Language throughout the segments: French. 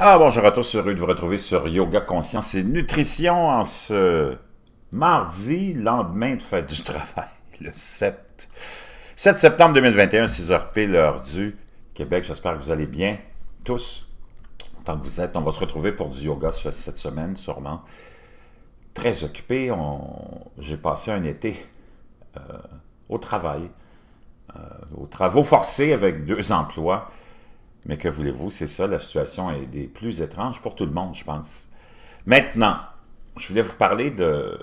Alors bonjour à tous, heureux de vous retrouver sur Yoga, Conscience et Nutrition en ce mardi, lendemain de fête du travail, le 7 septembre 2021, 6h pile, l'heure du Québec. J'espère que vous allez bien, tous, tant que vous êtes. On va se retrouver pour du yoga cette semaine, sûrement. Très occupé, j'ai passé un été au travail, aux travaux forcés avec 2 emplois. Mais que voulez-vous, c'est ça, la situation est des plus étranges pour tout le monde, je pense. Maintenant, je voulais vous parler de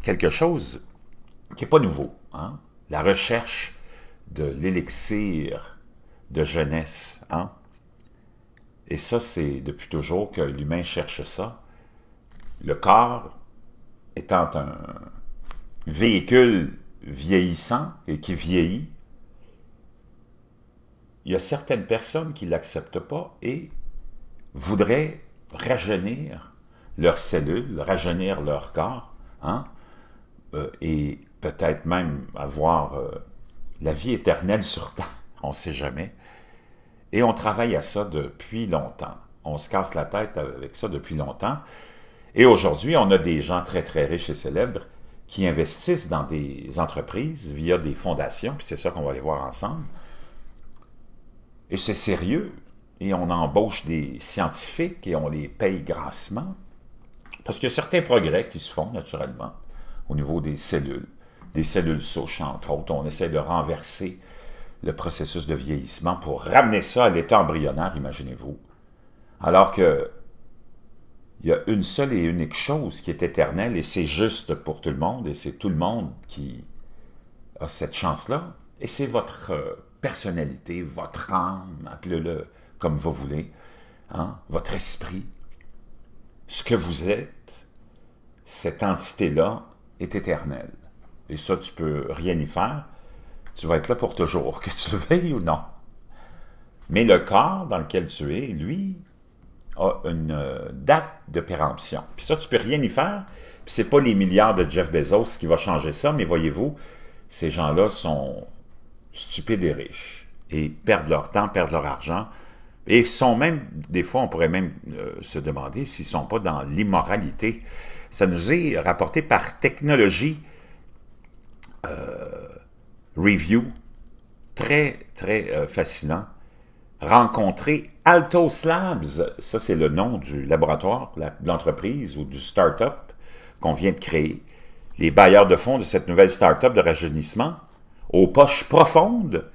quelque chose qui n'est pas nouveau, hein? La recherche de l'élixir de jeunesse, hein? Et ça, c'est depuis toujours que l'humain cherche ça. Le corps étant un véhicule vieillissant et qui vieillit, il y a certaines personnes qui ne l'acceptent pas et voudraient rajeunir leurs cellules, rajeunir leur corps, hein? Et peut-être même avoir la vie éternelle sur Terre, on ne sait jamais. Et on travaille à ça depuis longtemps. On se casse la tête avec ça depuis longtemps. Et aujourd'hui, on a des gens très très riches et célèbres qui investissent dans des entreprises via des fondations, puis c'est ça qu'on va aller voir ensemble. Et c'est sérieux, et on embauche des scientifiques et on les paye grassement, parce qu'il y a certains progrès qui se font naturellement au niveau des cellules souches entre autres. On essaie de renverser le processus de vieillissement pour ramener ça à l'état embryonnaire, imaginez-vous. Alors que il y a une seule et unique chose qui est éternelle, et c'est juste pour tout le monde, et c'est tout le monde qui a cette chance-là, et c'est votre personnalité, votre âme, appelez-le comme vous voulez, hein, votre esprit, ce que vous êtes, cette entité-là est éternelle. Et ça, tu peux rien y faire. Tu vas être là pour toujours, que tu le veuilles ou non. Mais le corps dans lequel tu es, lui, a une date de péremption. Puis ça, tu peux rien y faire. Puis c'est pas les milliards de Jeff Bezos qui va changer ça, mais voyez-vous, ces gens-là sont stupides et riches, et perdent leur temps, perdent leur argent, et sont même, des fois, on pourrait même se demander s'ils ne sont pas dans l'immoralité. Ça nous est rapporté par Technologie Review, très, très fascinant. Rencontrer Altos Labs, ça c'est le nom du laboratoire, de l'entreprise ou du start-up qu'on vient de créer. Les bailleurs de fonds de cette nouvelle start-up de rajeunissement, aux poches profondes,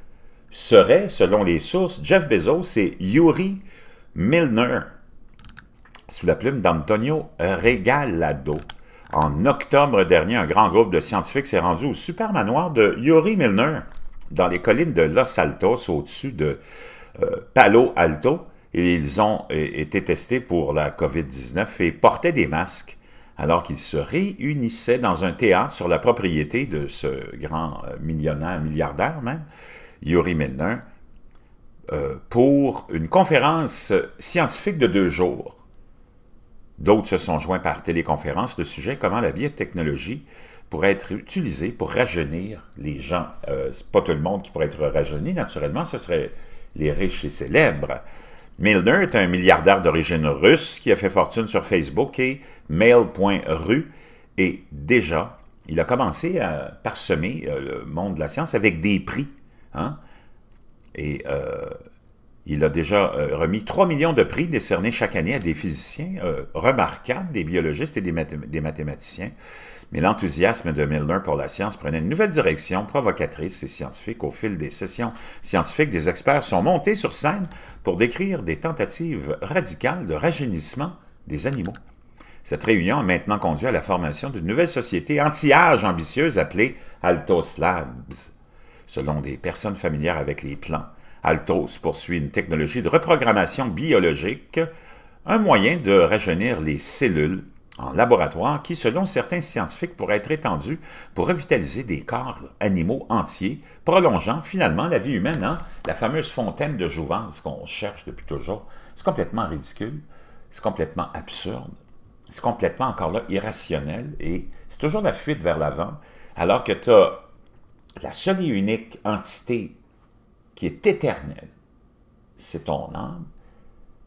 seraient, selon les sources, Jeff Bezos et Yuri Milner, sous la plume d'Antonio Regalado. En octobre dernier, un grand groupe de scientifiques s'est rendu au super manoir de Yuri Milner, dans les collines de Los Altos, au-dessus de Palo Alto, et ils ont été testés pour la COVID-19 et portaient des masques, alors qu'ils se réunissaient dans un théâtre sur la propriété de ce grand millionnaire, milliardaire même, Yuri Milner, pour une conférence scientifique de 2 jours. D'autres se sont joints par téléconférence. Le sujet, comment la biotechnologie pourrait être utilisée pour rajeunir les gens. C'est pas tout le monde qui pourrait être rajeuni, naturellement, ce serait les riches et célèbres. Milner est un milliardaire d'origine russe qui a fait fortune sur Facebook et Mail.ru, et déjà, il a commencé à parsemer le monde de la science avec des prix, hein? Et il a déjà remis 3 millions de prix décernés chaque année à des physiciens remarquables, des biologistes et des mathématiciens. Mais l'enthousiasme de Milner pour la science prenait une nouvelle direction provocatrice et scientifique. Au fil des sessions scientifiques, des experts sont montés sur scène pour décrire des tentatives radicales de rajeunissement des animaux. Cette réunion a maintenant conduit à la formation d'une nouvelle société anti-âge ambitieuse appelée Altos Labs. Selon des personnes familières avec les plans, Altos poursuit une technologie de reprogrammation biologique, un moyen de rajeunir les cellules en laboratoire qui, selon certains scientifiques, pourrait être étendu pour revitaliser des corps animaux entiers, prolongeant finalement la vie humaine, hein? La fameuse fontaine de jouvence qu'on cherche depuis toujours. C'est complètement ridicule, c'est complètement absurde, c'est complètement, encore là, irrationnel, et c'est toujours la fuite vers l'avant, alors que tu as la seule et unique entité qui est éternelle, c'est ton âme,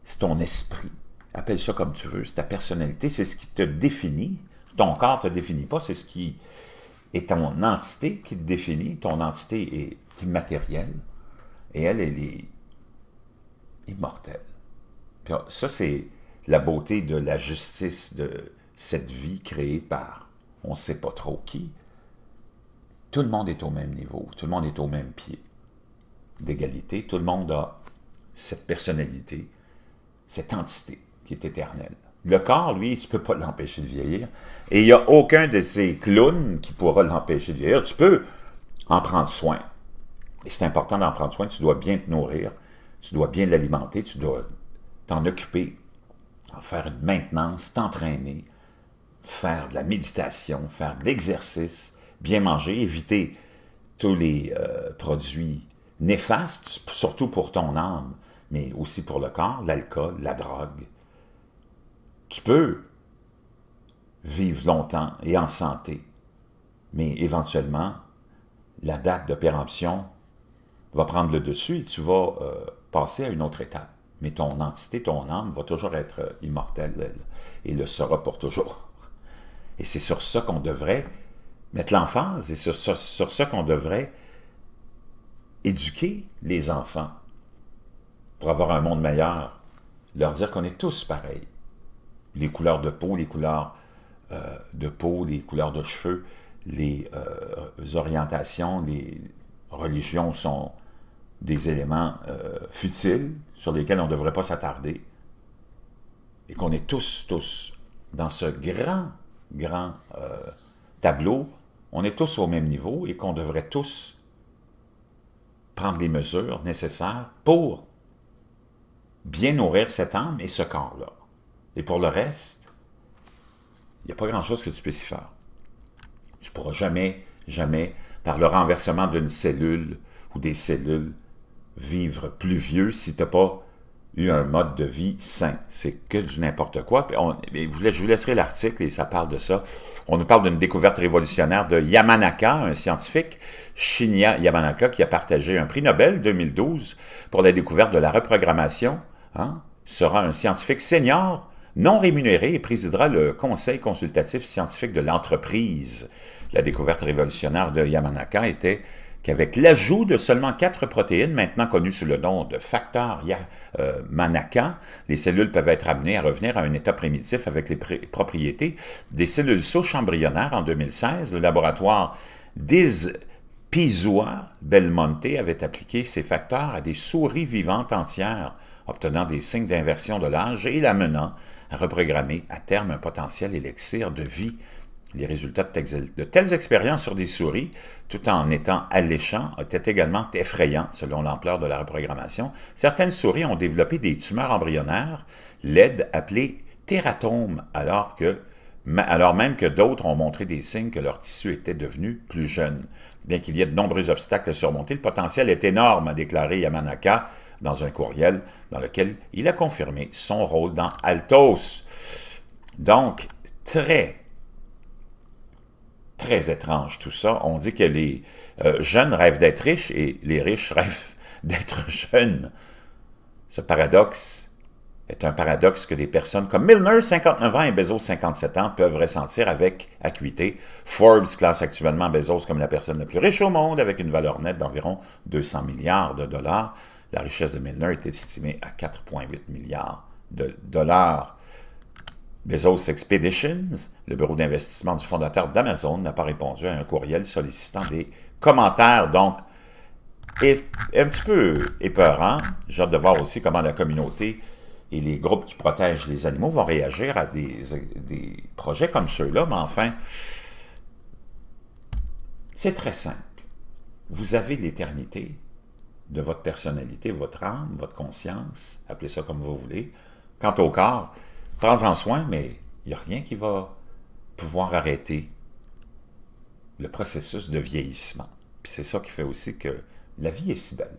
c'est ton esprit. Appelle ça comme tu veux, c'est ta personnalité, c'est ce qui te définit. Ton corps ne te définit pas, c'est ce qui est ton entité qui te définit. Ton entité est immatérielle et elle est immortelle. Puis ça, c'est la beauté de la justice de cette vie créée par on ne sait pas trop qui. Tout le monde est au même niveau, tout le monde est au même pied d'égalité, tout le monde a cette personnalité, cette entité qui est éternelle. Le corps, lui, tu ne peux pas l'empêcher de vieillir, et il n'y a aucun de ces clowns qui pourra l'empêcher de vieillir. Tu peux en prendre soin, et c'est important d'en prendre soin, tu dois bien te nourrir, tu dois bien l'alimenter, tu dois t'en occuper, en faire une maintenance, t'entraîner, faire de la méditation, faire de l'exercice, bien manger, éviter tous les produits néfastes, surtout pour ton âme, mais aussi pour le corps, l'alcool, la drogue. Tu peux vivre longtemps et en santé, mais éventuellement, la date de péremption va prendre le dessus et tu vas passer à une autre étape. Mais ton entité, ton âme va toujours être immortelle, elle, et le sera pour toujours. Et c'est sur ça qu'on devrait mettre l'emphase, et sur ça qu'on devrait éduquer les enfants pour avoir un monde meilleur, leur dire qu'on est tous pareils. Les couleurs de peau, les couleurs les couleurs de cheveux, les orientations, les religions sont des éléments futiles sur lesquels on ne devrait pas s'attarder et qu'on est tous dans ce grand tableau, on est tous au même niveau et qu'on devrait tous prendre les mesures nécessaires pour bien nourrir cette âme et ce corps-là. Et pour le reste, il n'y a pas grand-chose que tu puisses y faire. Tu ne pourras jamais, par le renversement d'une cellule ou des cellules, vivre plus vieux si tu n'as pas eu un mode de vie sain. C'est que du n'importe quoi. Je vous laisserai l'article et ça parle de ça. On nous parle d'une découverte révolutionnaire de Yamanaka, un scientifique, Shinya Yamanaka, qui a partagé un prix Nobel 2012 pour la découverte de la reprogrammation. Sera un scientifique senior, non rémunéré, et présidera le Conseil consultatif scientifique de l'entreprise. La découverte révolutionnaire de Yamanaka était qu'avec l'ajout de seulement 4 protéines, maintenant connues sous le nom de facteurs Yamanaka, les cellules peuvent être amenées à revenir à un état primitif avec les propriétés des cellules souches embryonnaires. En 2016, le laboratoire d'Izpizua Belmonte avait appliqué ces facteurs à des souris vivantes entières, obtenant des signes d'inversion de l'âge et l'amenant à reprogrammer à terme un potentiel élixir de vie. Les résultats de telles expériences sur des souris, tout en étant alléchants, étaient également effrayants selon l'ampleur de la reprogrammation. Certaines souris ont développé des tumeurs embryonnaires laides appelées tératomes, alors même que d'autres ont montré des signes que leur tissu était devenu plus jeune. Bien qu'il y ait de nombreux obstacles à surmonter, le potentiel est énorme, a déclaré Yamanaka dans un courriel dans lequel il a confirmé son rôle dans Altos. Donc, très étrange tout ça. On dit que les jeunes rêvent d'être riches et les riches rêvent d'être jeunes. Ce paradoxe est un paradoxe que des personnes comme Milner, 59 ans, et Bezos, 57 ans, peuvent ressentir avec acuité. Forbes classe actuellement Bezos comme la personne la plus riche au monde, avec une valeur nette d'environ 200 milliards de dollars. La richesse de Milner est estimée à 4,8 milliards de dollars. Bezos Expeditions, le bureau d'investissement du fondateur d'Amazon, n'a pas répondu à un courriel sollicitant des commentaires. Donc, un petit peu épeurant. J'ai hâte de voir aussi comment la communauté et les groupes qui protègent les animaux vont réagir à des projets comme ceux-là. Mais enfin, c'est très simple. Vous avez l'éternité de votre personnalité, votre âme, votre conscience, appelez ça comme vous voulez. Quant au corps, prends-en soin, mais il n'y a rien qui va pouvoir arrêter le processus de vieillissement. Puis c'est ça qui fait aussi que la vie est si belle.